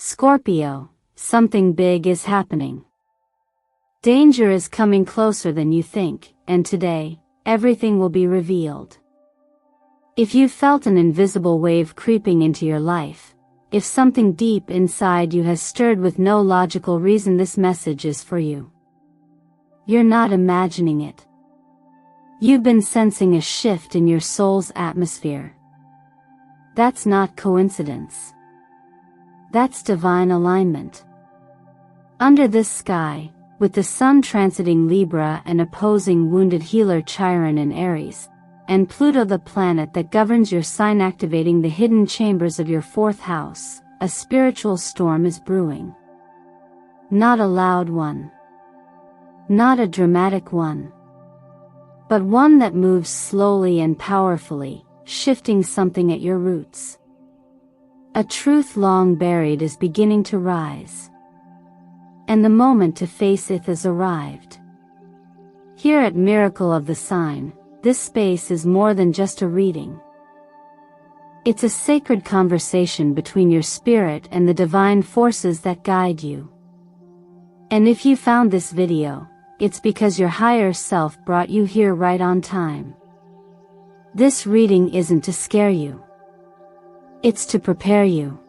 Scorpio, something big is happening. Danger is coming closer than you think, and today, everything will be revealed. If you felt an invisible wave creeping into your life, if something deep inside you has stirred with no logical reason, this message is for you. You're not imagining it. You've been sensing a shift in your soul's atmosphere. That's not coincidence. That's divine alignment. Under this sky, with the sun transiting Libra and opposing wounded healer Chiron in Aries, and Pluto the planet that governs your sign activating the hidden chambers of your fourth house, a spiritual storm is brewing. Not a loud one. Not a dramatic one. But one that moves slowly and powerfully, shifting something at your roots. A truth long buried is beginning to rise. And the moment to face it has arrived. Here at Miracle of the Sign, this space is more than just a reading. It's a sacred conversation between your spirit and the divine forces that guide you. And if you found this video, it's because your higher self brought you here right on time. This reading isn't to scare you. It's to prepare you.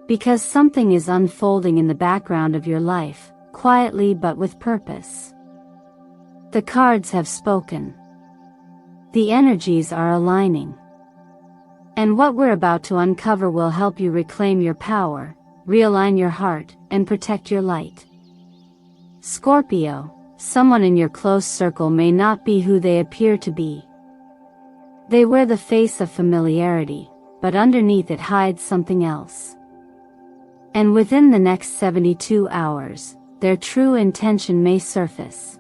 Because something is unfolding in the background of your life, quietly but with purpose. The cards have spoken. The energies are aligning. And what we're about to uncover will help you reclaim your power, realign your heart, and protect your light. Scorpio, someone in your close circle may not be who they appear to be. They wear the face of familiarity, but underneath it hides something else. And within the next 72 hours, their true intention may surface.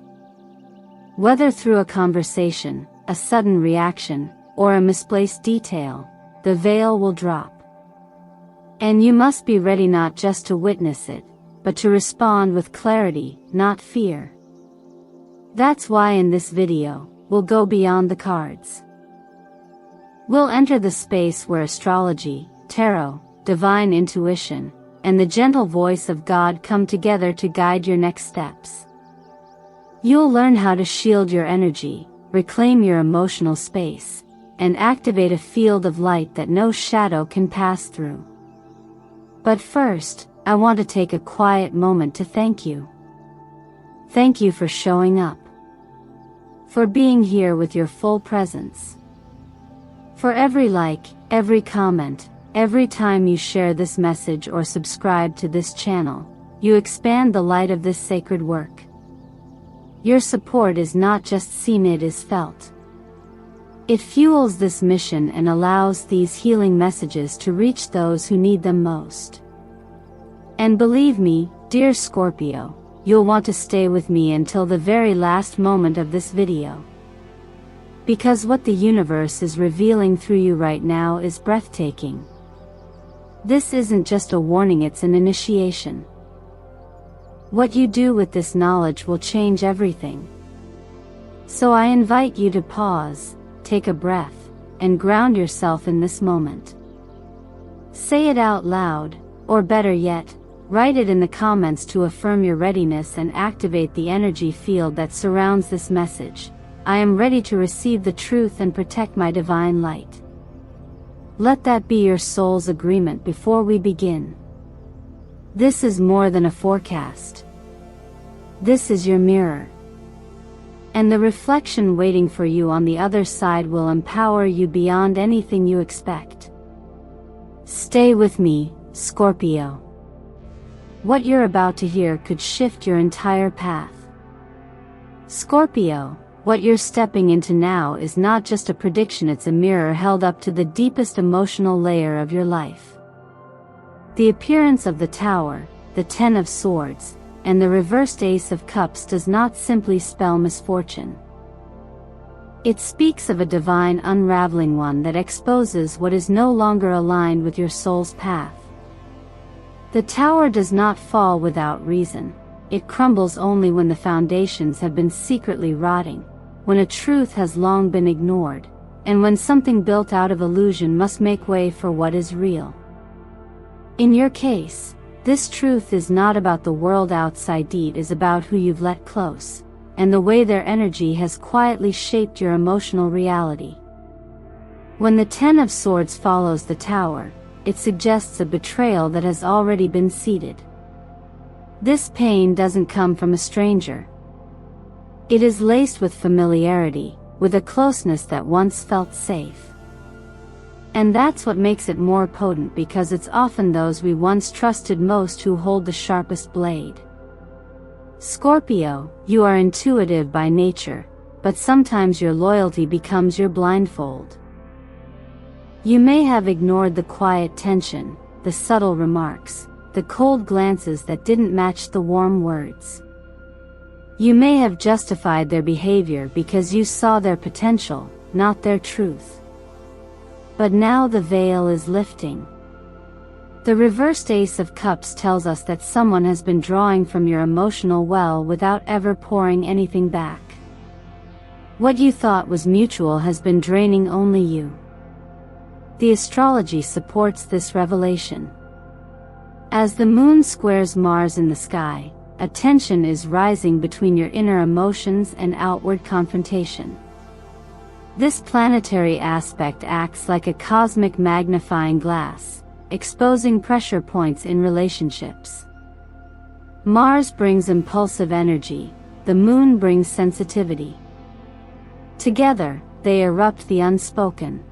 Whether through a conversation, a sudden reaction, or a misplaced detail, the veil will drop. And you must be ready not just to witness it, but to respond with clarity, not fear. That's why in this video, we'll go beyond the cards. We'll enter the space where astrology, tarot, divine intuition, and the gentle voice of God come together to guide your next steps. You'll learn how to shield your energy, reclaim your emotional space, and activate a field of light that no shadow can pass through. But first, I want to take a quiet moment to thank you. Thank you for showing up. For being here with your full presence. For every like, every comment, every time you share this message or subscribe to this channel, you expand the light of this sacred work. Your support is not just seen, it is felt. It fuels this mission and allows these healing messages to reach those who need them most. And believe me, dear Scorpio, you'll want to stay with me until the very last moment of this video. Because what the universe is revealing through you right now is breathtaking. This isn't just a warning, it's an initiation. What you do with this knowledge will change everything. So I invite you to pause, take a breath, and ground yourself in this moment. Say it out loud, or better yet, write it in the comments to affirm your readiness and activate the energy field that surrounds this message. I am ready to receive the truth and protect my divine light. Let that be your soul's agreement before we begin. This is more than a forecast. This is your mirror. And the reflection waiting for you on the other side will empower you beyond anything you expect. Stay with me, Scorpio. What you're about to hear could shift your entire path. Scorpio, what you're stepping into now is not just a prediction, it's a mirror held up to the deepest emotional layer of your life. The appearance of the Tower, the Ten of Swords, and the reversed Ace of Cups does not simply spell misfortune. It speaks of a divine unraveling, one that exposes what is no longer aligned with your soul's path. The tower does not fall without reason. It crumbles only when the foundations have been secretly rotting, when a truth has long been ignored, and when something built out of illusion must make way for what is real. In your case, this truth is not about the world outside, it is about who you've let close, and the way their energy has quietly shaped your emotional reality. When the Ten of Swords follows the Tower, it suggests a betrayal that has already been seeded. This pain doesn't come from a stranger. It is laced with familiarity, with a closeness that once felt safe. And that's what makes it more potent, because it's often those we once trusted most who hold the sharpest blade. Scorpio, you are intuitive by nature, but sometimes your loyalty becomes your blindfold. You may have ignored the quiet tension, the subtle remarks, the cold glances that didn't match the warm words. You may have justified their behavior because you saw their potential, not their truth. But now the veil is lifting. The reversed Ace of Cups tells us that someone has been drawing from your emotional well without ever pouring anything back. What you thought was mutual has been draining only you. The astrology supports this revelation. As the moon squares Mars in the sky, a tension is rising between your inner emotions and outward confrontation. This planetary aspect acts like a cosmic magnifying glass, exposing pressure points in relationships. Mars brings impulsive energy, the moon brings sensitivity. Together, they erupt the unspoken.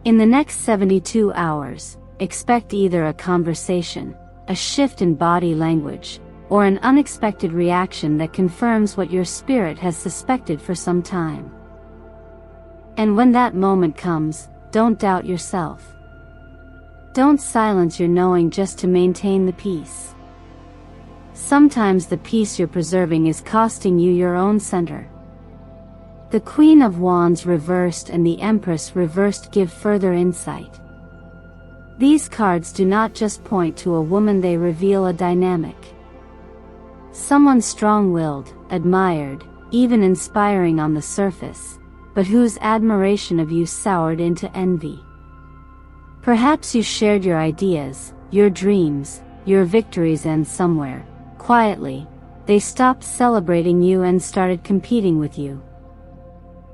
In the next 72 hours, expect either a conversation, a shift in body language, or an unexpected reaction that confirms what your spirit has suspected for some time. And when that moment comes, don't doubt yourself. Don't silence your knowing just to maintain the peace. Sometimes the peace you're preserving is costing you your own center. The Queen of Wands reversed and the Empress reversed give further insight. These cards do not just point to a woman, they reveal a dynamic. Someone strong-willed, admired, even inspiring on the surface, but whose admiration of you soured into envy. Perhaps you shared your ideas, your dreams, your victories, and somewhere, quietly, they stopped celebrating you and started competing with you.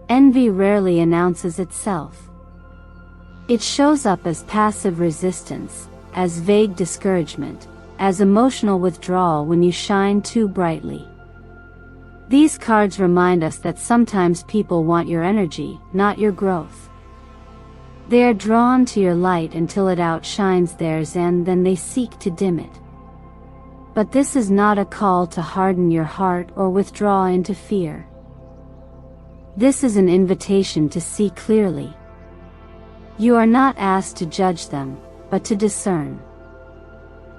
Envy rarely announces itself. It shows up as passive resistance, as vague discouragement, as emotional withdrawal when you shine too brightly. These cards remind us that sometimes people want your energy, not your growth. They are drawn to your light until it outshines theirs, and then they seek to dim it. But this is not a call to harden your heart or withdraw into fear. This is an invitation to see clearly. You are not asked to judge them, but to discern.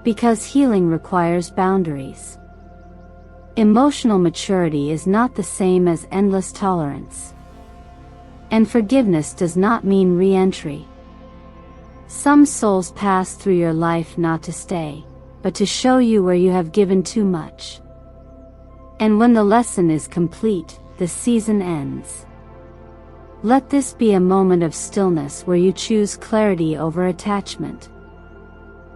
Because healing requires boundaries. Emotional maturity is not the same as endless tolerance. And forgiveness does not mean re-entry. Some souls pass through your life not to stay, but to show you where you have given too much. And when the lesson is complete, the season ends. Let this be a moment of stillness where you choose clarity over attachment.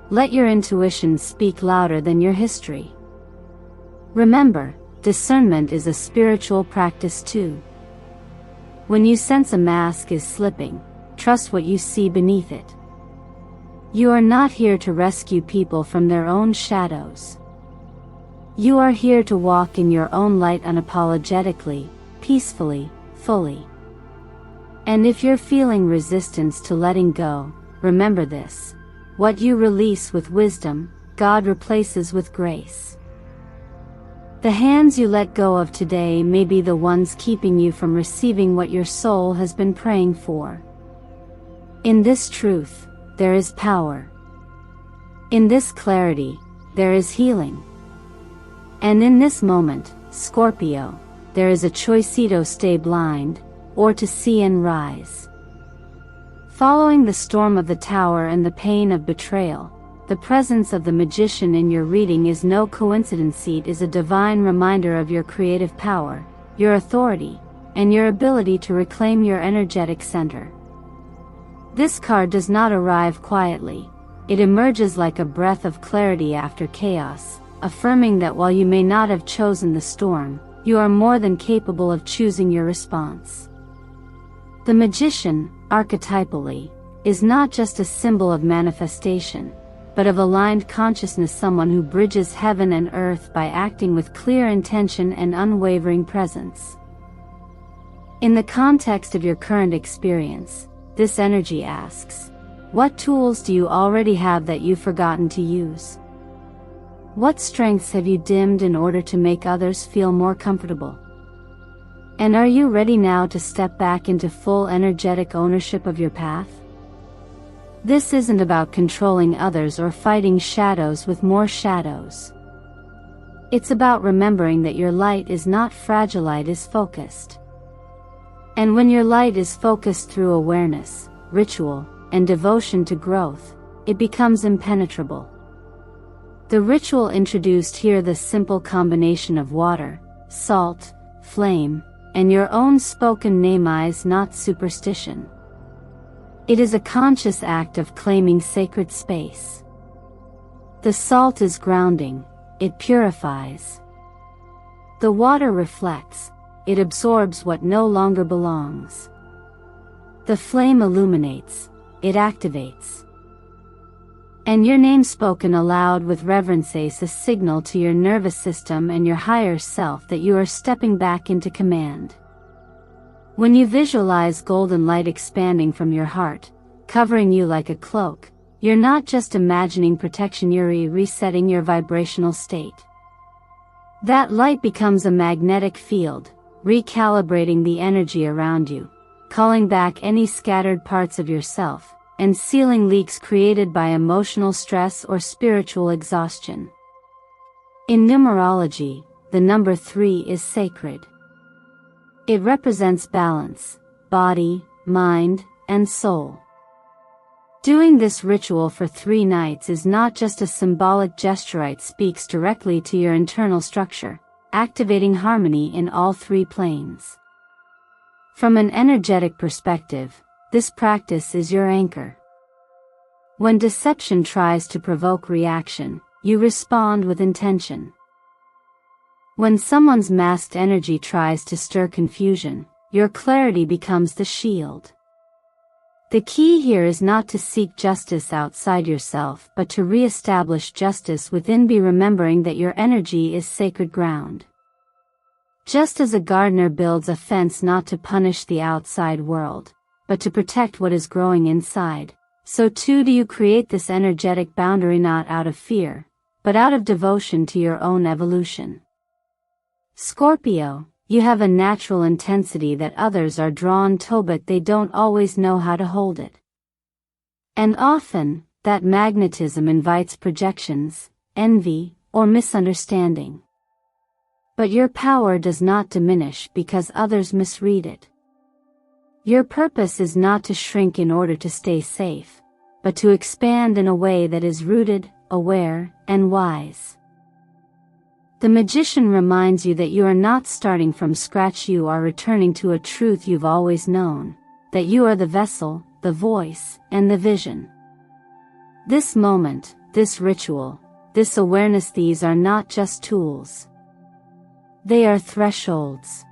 Let your intuition speak louder than your history. Remember, discernment is a spiritual practice too. When you sense a mask is slipping, trust what you see beneath it. You are not here to rescue people from their own shadows. You are here to walk in your own light unapologetically, peacefully, fully. And if you're feeling resistance to letting go, remember this: what you release with wisdom, God replaces with grace. The hands you let go of today may be the ones keeping you from receiving what your soul has been praying for. In this truth, there is power. In this clarity, there is healing. And in this moment, Scorpio, there is a choice: to stay blind, or to see and rise. Following the storm of the Tower and the pain of betrayal, the presence of the Magician in your reading is no coincidence. It is a divine reminder of your creative power, your authority, and your ability to reclaim your energetic center. This card does not arrive quietly. it emerges like a breath of clarity after chaos, affirming that while you may not have chosen the storm, you are more than capable of choosing your response. The magician, archetypally, is not just a symbol of manifestation, but of aligned consciousness, someone who bridges heaven and earth by acting with clear intention and unwavering presence. In the context of your current experience, this energy asks, what tools do you already have that you've forgotten to use? What strengths have you dimmed in order to make others feel more comfortable? And are you ready now to step back into full energetic ownership of your path? This isn't about controlling others or fighting shadows with more shadows. It's about remembering that your light is not fragile, it is focused. And when your light is focused through awareness, ritual, and devotion to growth, it becomes impenetrable. The ritual introduced here, the simple combination of water, salt, flame, and your own spoken name, is not superstition. It is a conscious act of claiming sacred space. The salt is grounding, it purifies. The water reflects, it absorbs what no longer belongs. The flame illuminates, it activates. And your name spoken aloud with reverence is a signal to your nervous system and your higher self that you are stepping back into command. When you visualize golden light expanding from your heart, covering you like a cloak, you're not just imagining protection, you're resetting your vibrational state. That light becomes a magnetic field, recalibrating the energy around you, calling back any scattered parts of yourself, and sealing leaks created by emotional stress or spiritual exhaustion. In numerology, the number 3 is sacred. It represents balance, body, mind, and soul. Doing this ritual for 3 nights is not just a symbolic gesture, it speaks directly to your internal structure, activating harmony in all 3 planes. From an energetic perspective, this practice is your anchor. When deception tries to provoke reaction, you respond with intention. When someone's masked energy tries to stir confusion, your clarity becomes the shield. The key here is not to seek justice outside yourself, but to re-establish justice within, by remembering that your energy is sacred ground. Just as a gardener builds a fence not to punish the outside world, but to protect what is growing inside, so too do you create this energetic boundary not out of fear, but out of devotion to your own evolution. Scorpio, you have a natural intensity that others are drawn to, but they don't always know how to hold it. And often, that magnetism invites projections, envy, or misunderstanding. But your power does not diminish because others misread it. Your purpose is not to shrink in order to stay safe, but to expand in a way that is rooted, aware, and wise. The magician reminds you that you are not starting from scratch, you are returning to a truth you've always known, that you are the vessel, the voice, and the vision. This moment, this ritual, this awareness, these are not just tools. They are thresholds.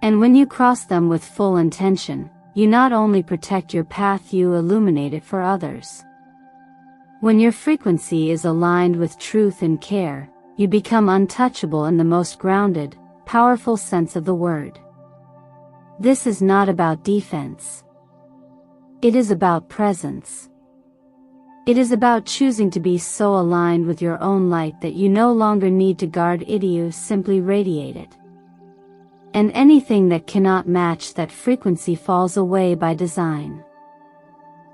And when you cross them with full intention, you not only protect your path, you illuminate it for others. When your frequency is aligned with truth and care, you become untouchable in the most grounded, powerful sense of the word. This is not about defense. It is about presence. It is about choosing to be so aligned with your own light that you no longer need to guard it, you simply radiate it. And anything that cannot match that frequency falls away by design.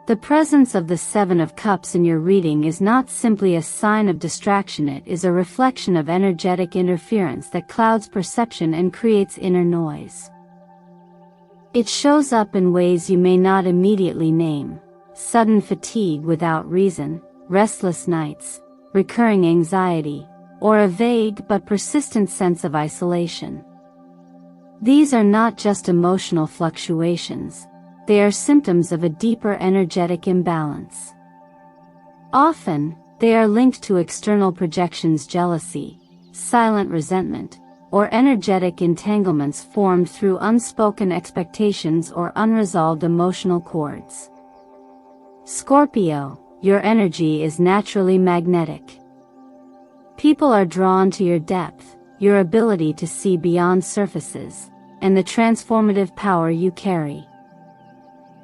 The presence of the 7 of Cups in your reading is not simply a sign of distraction, it is a reflection of energetic interference that clouds perception and creates inner noise. It shows up in ways you may not immediately name: sudden fatigue without reason, restless nights, recurring anxiety, or a vague but persistent sense of isolation. These are not just emotional fluctuations. They are symptoms of a deeper energetic imbalance. Often, they are linked to external projections, jealousy, silent resentment, or energetic entanglements formed through unspoken expectations or unresolved emotional cords. Scorpio, your energy is naturally magnetic. People are drawn to your depth, your ability to see beyond surfaces, and the transformative power you carry.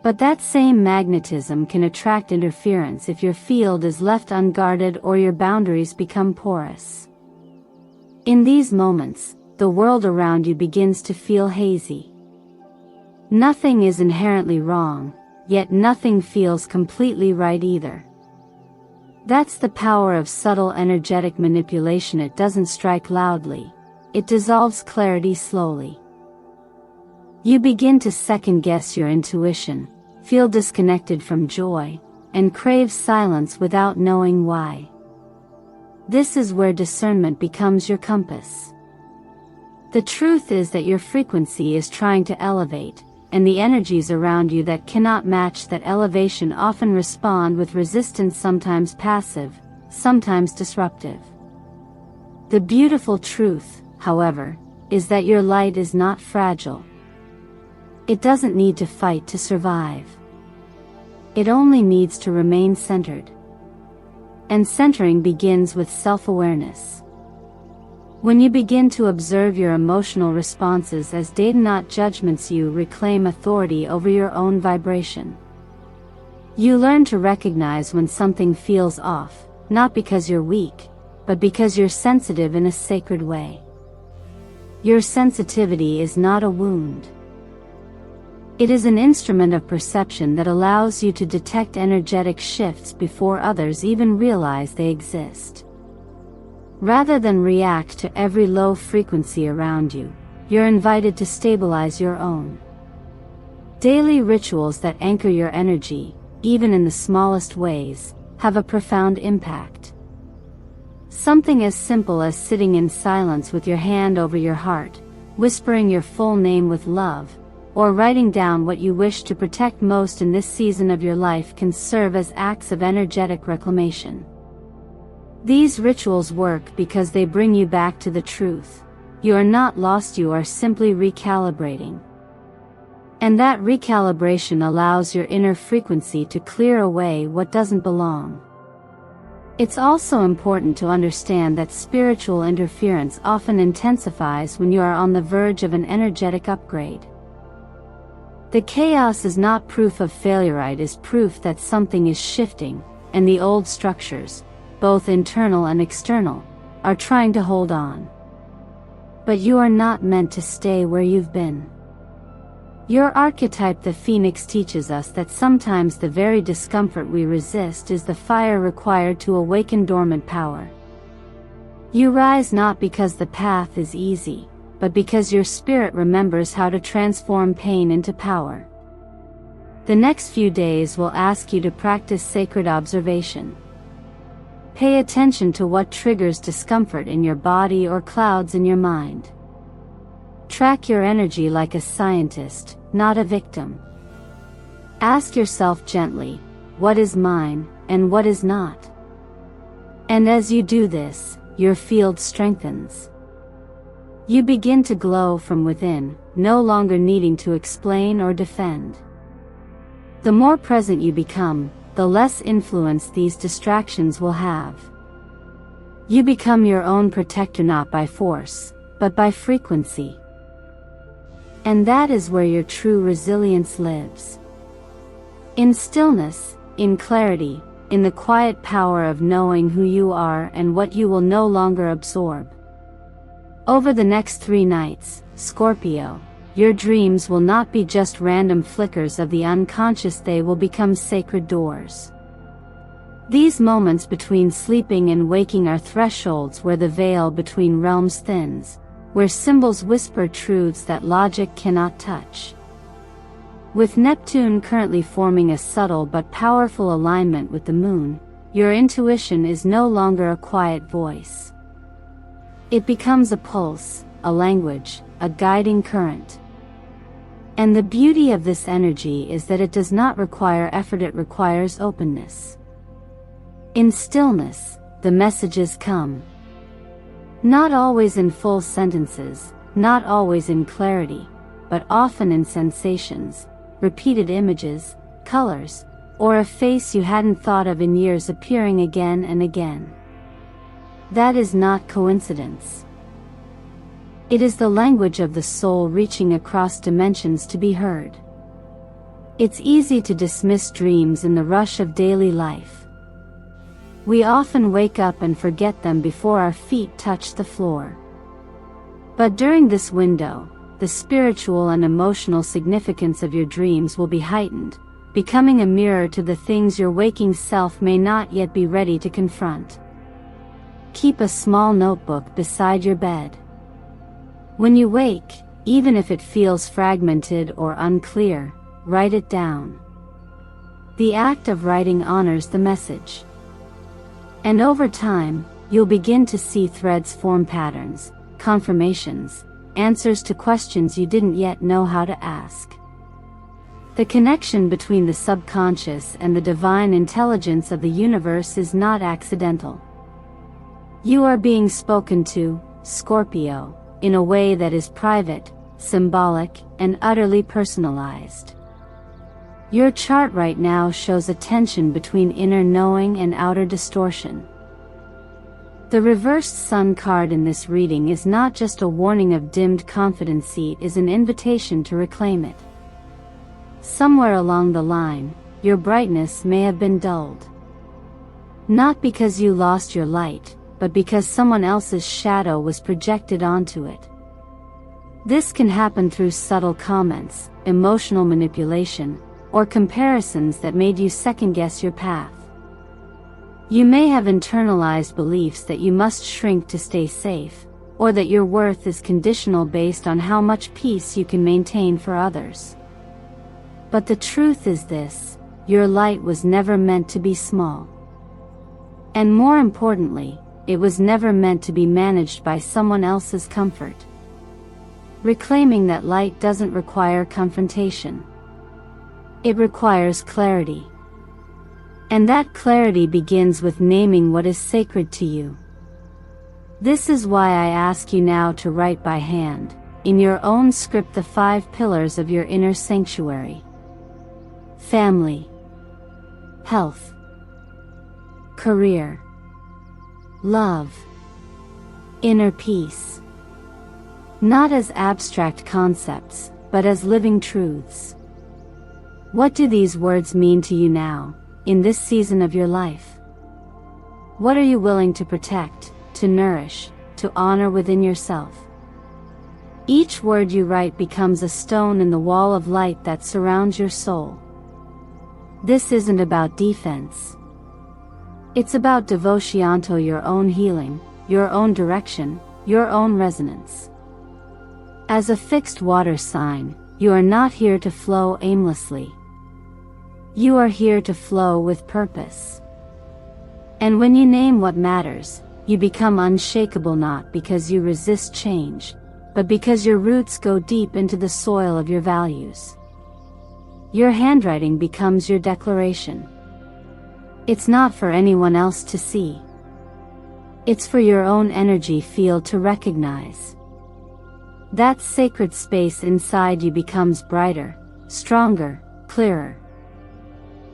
But that same magnetism can attract interference if your field is left unguarded or your boundaries become porous. In these moments, the world around you begins to feel hazy. Nothing is inherently wrong, yet nothing feels completely right either. That's the power of subtle energetic manipulation. It doesn't strike loudly, it dissolves clarity slowly. You begin to second-guess your intuition, feel disconnected from joy, and crave silence without knowing why. This is where discernment becomes your compass. The truth is that your frequency is trying to elevate, and the energies around you that cannot match that elevation often respond with resistance, sometimes passive, sometimes disruptive. The beautiful truth, however, is that your light is not fragile. It doesn't need to fight to survive. It only needs to remain centered. And centering begins with self-awareness. When you begin to observe your emotional responses as data, not judgments, you reclaim authority over your own vibration. You learn to recognize when something feels off, not because you're weak, but because you're sensitive in a sacred way. Your sensitivity is not a wound. It is an instrument of perception that allows you to detect energetic shifts before others even realize they exist. Rather than react to every low frequency around you, you're invited to stabilize your own. Daily rituals that anchor your energy, even in the smallest ways, have a profound impact. Something as simple as sitting in silence with your hand over your heart, whispering your full name with love, or writing down what you wish to protect most in this season of your life can serve as acts of energetic reclamation. These rituals work because they bring you back to the truth. You are not lost, you are simply recalibrating. And that recalibration allows your inner frequency to clear away what doesn't belong. It's also important to understand that spiritual interference often intensifies when you are on the verge of an energetic upgrade. The chaos is not proof of failure, it is proof that something is shifting, and the old structures, both internal and external, are trying to hold on. But you are not meant to stay where you've been. Your archetype, the phoenix, teaches us that sometimes the very discomfort we resist is the fire required to awaken dormant power. You rise not because the path is easy, but because your spirit remembers how to transform pain into power. The next few days will ask you to practice sacred observation. Pay attention to what triggers discomfort in your body or clouds in your mind. Track your energy like a scientist, not a victim. Ask yourself gently, what is mine, and what is not? And as you do this, your field strengthens. You begin to glow from within, no longer needing to explain or defend. The more present you become, the less influence these distractions will have. You become your own protector, not by force, but by frequency. And that is where your true resilience lives. In stillness, in clarity, in the quiet power of knowing who you are and what you will no longer absorb. Over the next 3 nights, Scorpio, your dreams will not be just random flickers of the unconscious, they will become sacred doors. These moments between sleeping and waking are thresholds where the veil between realms thins, where symbols whisper truths that logic cannot touch. With Neptune currently forming a subtle but powerful alignment with the moon, your intuition is no longer a quiet voice. It becomes a pulse, a language, a guiding current. And the beauty of this energy is that it does not require effort, it requires openness. In stillness, the messages come. Not always in full sentences, not always in clarity, but often in sensations, repeated images, colors, or a face you hadn't thought of in years appearing again and again. That is not coincidence. It is the language of the soul reaching across dimensions to be heard. It's easy to dismiss dreams in the rush of daily life. We often wake up and forget them before our feet touch the floor. But during this window, the spiritual and emotional significance of your dreams will be heightened, becoming a mirror to the things your waking self may not yet be ready to confront. Keep a small notebook beside your bed. When you wake, even if it feels fragmented or unclear, write it down. The act of writing honors the message. And over time, you'll begin to see threads form, patterns, confirmations, answers to questions you didn't yet know how to ask. The connection between the subconscious and the divine intelligence of the universe is not accidental. You are being spoken to, Scorpio, in a way that is private, symbolic, and utterly personalized. Your chart right now shows a tension between inner knowing and outer distortion. The reversed sun card in this reading is not just a warning of dimmed confidence, it is an invitation to reclaim it. Somewhere along the line, your brightness may have been dulled. Not because you lost your light, but because someone else's shadow was projected onto it. This can happen through subtle comments, emotional manipulation, or comparisons that made you second-guess your path. You may have internalized beliefs that you must shrink to stay safe, or that your worth is conditional based on how much peace you can maintain for others. But the truth is this: your light was never meant to be small. And more importantly, it was never meant to be managed by someone else's comfort. Reclaiming that light doesn't require confrontation. It requires clarity. And that clarity begins with naming what is sacred to you. This is why I ask you now to write by hand, in your own script, the 5 pillars of your inner sanctuary. Family, health, career, love, inner peace. Not as abstract concepts, but as living truths. What do these words mean to you now, in this season of your life? What are you willing to protect, to nourish, to honor within yourself? Each word you write becomes a stone in the wall of light that surrounds your soul. This isn't about defense. It's about devotion to your own healing, your own direction, your own resonance. As a fixed water sign, you are not here to flow aimlessly. You are here to flow with purpose. And when you name what matters, you become unshakable, not because you resist change, but because your roots go deep into the soil of your values. Your handwriting becomes your declaration. It's not for anyone else to see. It's for your own energy field to recognize. That sacred space inside you becomes brighter, stronger, clearer.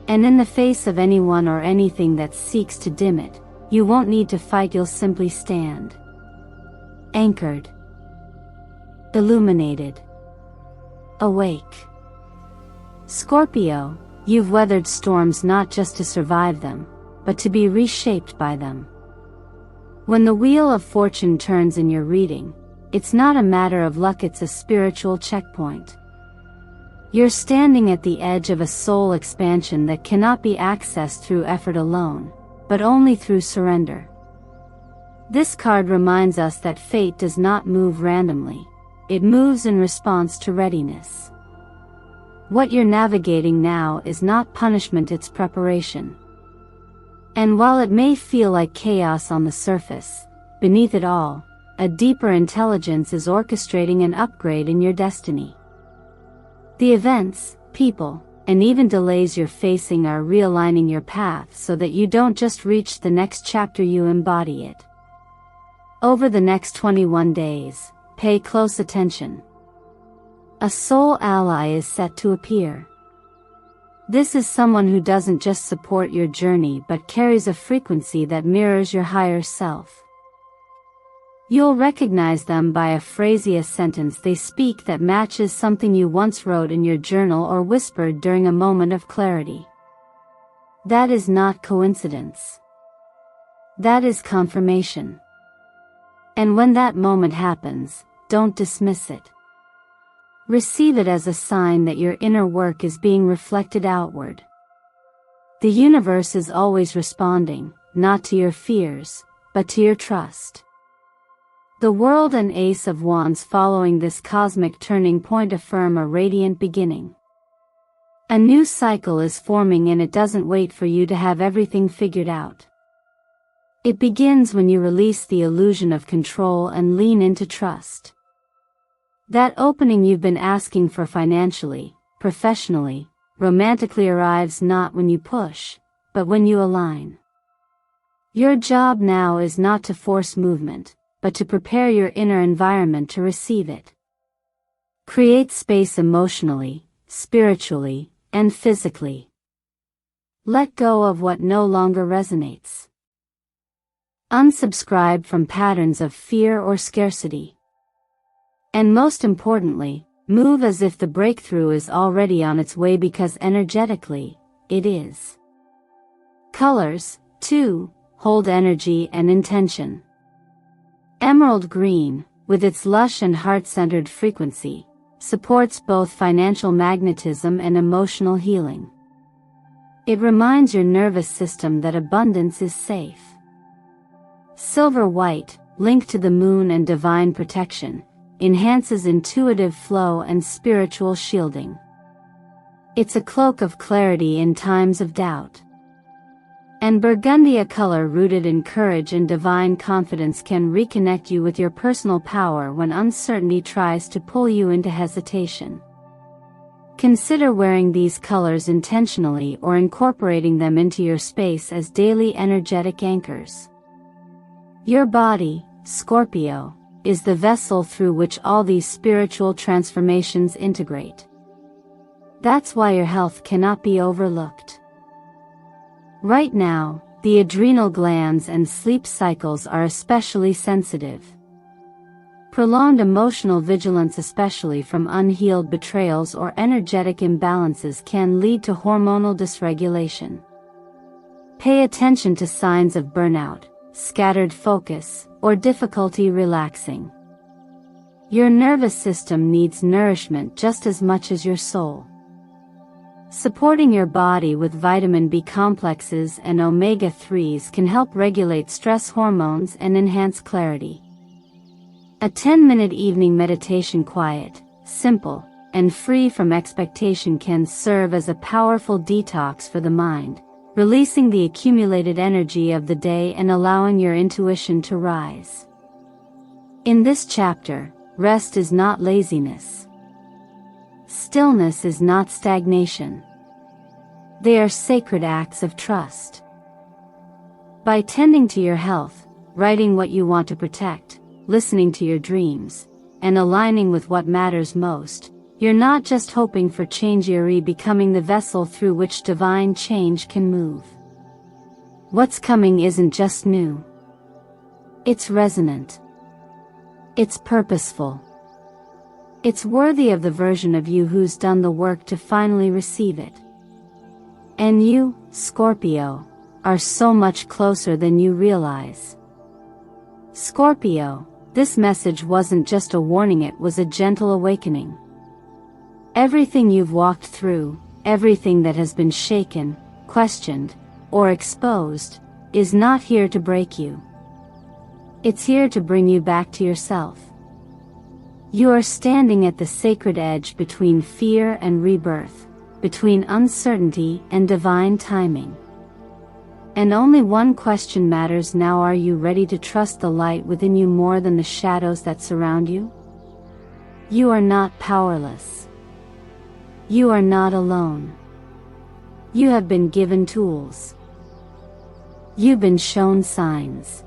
And in the face of anyone or anything that seeks to dim it, you won't need to fight, you'll simply stand. Anchored. Illuminated. Awake. Scorpio, you've weathered storms not just to survive them, but to be reshaped by them. When the wheel of fortune turns in your reading, it's not a matter of luck, it's a spiritual checkpoint. You're standing at the edge of a soul expansion that cannot be accessed through effort alone, but only through surrender. This card reminds us that fate does not move randomly. It moves in response to readiness. What you're navigating now is not punishment, it's preparation. And while it may feel like chaos on the surface, beneath it all, a deeper intelligence is orchestrating an upgrade in your destiny. The events, people, and even delays you're facing are realigning your path so that you don't just reach the next chapter, you embody it. Over the next 21 days, pay close attention. A soul ally is set to appear. This is someone who doesn't just support your journey but carries a frequency that mirrors your higher self. You'll recognize them by a phrase sentence they speak that matches something you once wrote in your journal or whispered during a moment of clarity. That is not coincidence. That is confirmation. And when that moment happens, don't dismiss it. Receive it as a sign that your inner work is being reflected outward. The universe is always responding, not to your fears, but to your trust. The World and Ace of Wands following this cosmic turning point affirm a radiant beginning. A new cycle is forming, and it doesn't wait for you to have everything figured out. It begins when you release the illusion of control and lean into trust. That opening you've been asking for financially, professionally, romantically arrives not when you push, but when you align. Your job now is not to force movement, but to prepare your inner environment to receive it. Create space emotionally, spiritually, and physically. Let go of what no longer resonates. Unsubscribe from patterns of fear or scarcity. And most importantly, move as if the breakthrough is already on its way, because energetically, it is. Colors, too, hold energy and intention. Emerald green, with its lush and heart-centered frequency, supports both financial magnetism and emotional healing. It reminds your nervous system that abundance is safe. Silver white, linked to the moon and divine protection, enhances intuitive flow and spiritual shielding. It's a cloak of clarity in times of doubt. And burgundy, a color rooted in courage and divine confidence, can reconnect you with your personal power when uncertainty tries to pull you into hesitation. Consider wearing these colors intentionally or incorporating them into your space as daily energetic anchors. Your body, Scorpio, is the vessel through which all these spiritual transformations integrate. That's why your health cannot be overlooked. Right now, the adrenal glands and sleep cycles are especially sensitive. Prolonged emotional vigilance, especially from unhealed betrayals or energetic imbalances, can lead to hormonal dysregulation. Pay attention to signs of burnout, scattered focus, or difficulty relaxing. Your nervous system needs nourishment just as much as your soul. Supporting your body with vitamin B complexes and omega-3s can help regulate stress hormones and enhance clarity. A 10-minute evening meditation, quiet, simple, and free from expectation, can serve as a powerful detox for the mind, releasing the accumulated energy of the day and allowing your intuition to rise. In this chapter, rest is not laziness. Stillness is not stagnation. They are sacred acts of trust. By tending to your health, writing what you want to protect, listening to your dreams, and aligning with what matters most, you're not just hoping for change, you're becoming the vessel through which divine change can move. What's coming isn't just new. It's resonant. It's purposeful. It's worthy of the version of you who's done the work to finally receive it. And you, Scorpio, are so much closer than you realize. Scorpio, this message wasn't just a warning, it was a gentle awakening. Everything you've walked through, everything that has been shaken, questioned, or exposed, is not here to break you. It's here to bring you back to yourself. You are standing at the sacred edge between fear and rebirth, between uncertainty and divine timing. And only one question matters now: are you ready to trust the light within you more than the shadows that surround you? You are not powerless. You are not alone. You have been given tools. You've been shown signs.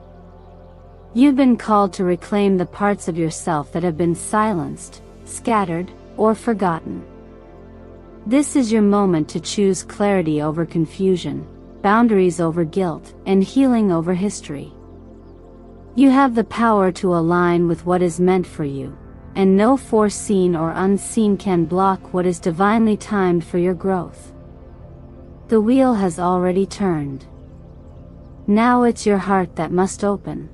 You've been called to reclaim the parts of yourself that have been silenced, scattered, or forgotten. This is your moment to choose clarity over confusion, boundaries over guilt, and healing over history. You have the power to align with what is meant for you, and no force seen or unseen can block what is divinely timed for your growth. The wheel has already turned. Now it's your heart that must open.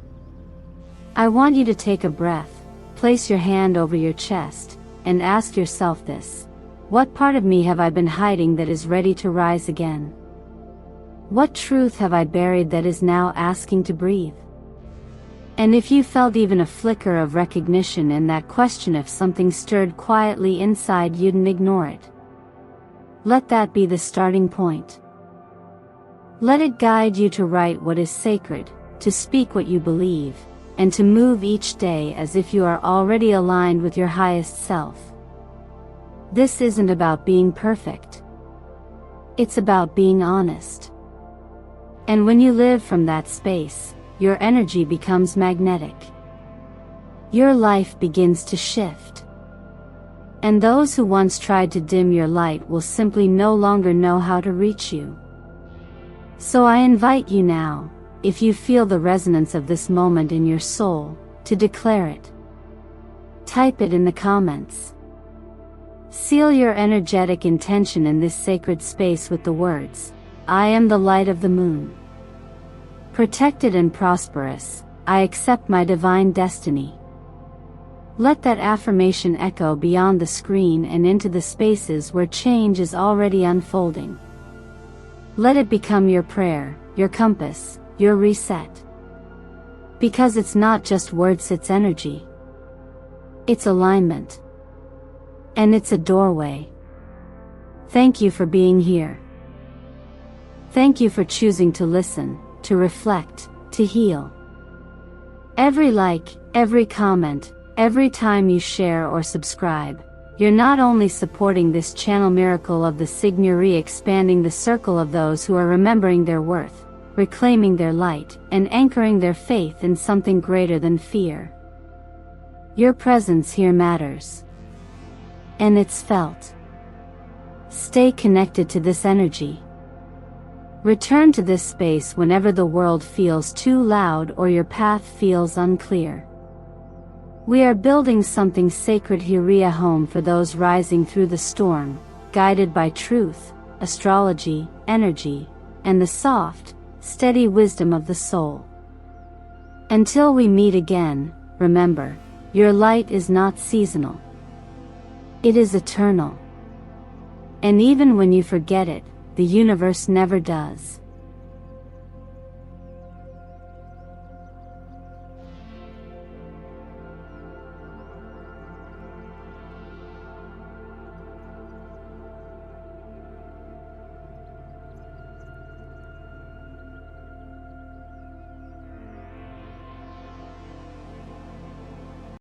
I want you to take a breath, place your hand over your chest, and ask yourself this: what part of me have I been hiding that is ready to rise again? What truth have I buried that is now asking to breathe? And if you felt even a flicker of recognition in that question, if something stirred quietly inside, you didn't ignore it. Let that be the starting point. Let it guide you to write what is sacred, to speak what you believe, and to move each day as if you are already aligned with your highest self. This isn't about being perfect. It's about being honest. And when you live from that space, your energy becomes magnetic. Your life begins to shift. And those who once tried to dim your light will simply no longer know how to reach you. So I invite you now, if you feel the resonance of this moment in your soul, to declare it. Type it in the comments. Seal your energetic intention in this sacred space with the words, "I am the light of the moon. Protected and prosperous, I accept my divine destiny." Let that affirmation echo beyond the screen and into the spaces where change is already unfolding. Let it become your prayer, your compass, your reset. Because it's not just words, it's energy. It's alignment. And it's a doorway. Thank you for being here. Thank you for choosing to listen, to reflect, to heal. Every like, every comment, every time you share or subscribe, you're not only supporting this channel miracle of the Signory, expanding the circle of those who are remembering their worth, reclaiming their light, and anchoring their faith in something greater than fear. Your presence here matters. And it's felt. Stay connected to this energy. Return to this space whenever the world feels too loud or your path feels unclear. We are building something sacred here, a home for those rising through the storm, guided by truth, astrology, energy, and the soft, steady wisdom of the soul. Until we meet again, remember, your light is not seasonal. It is eternal. And even when you forget it, the universe never does.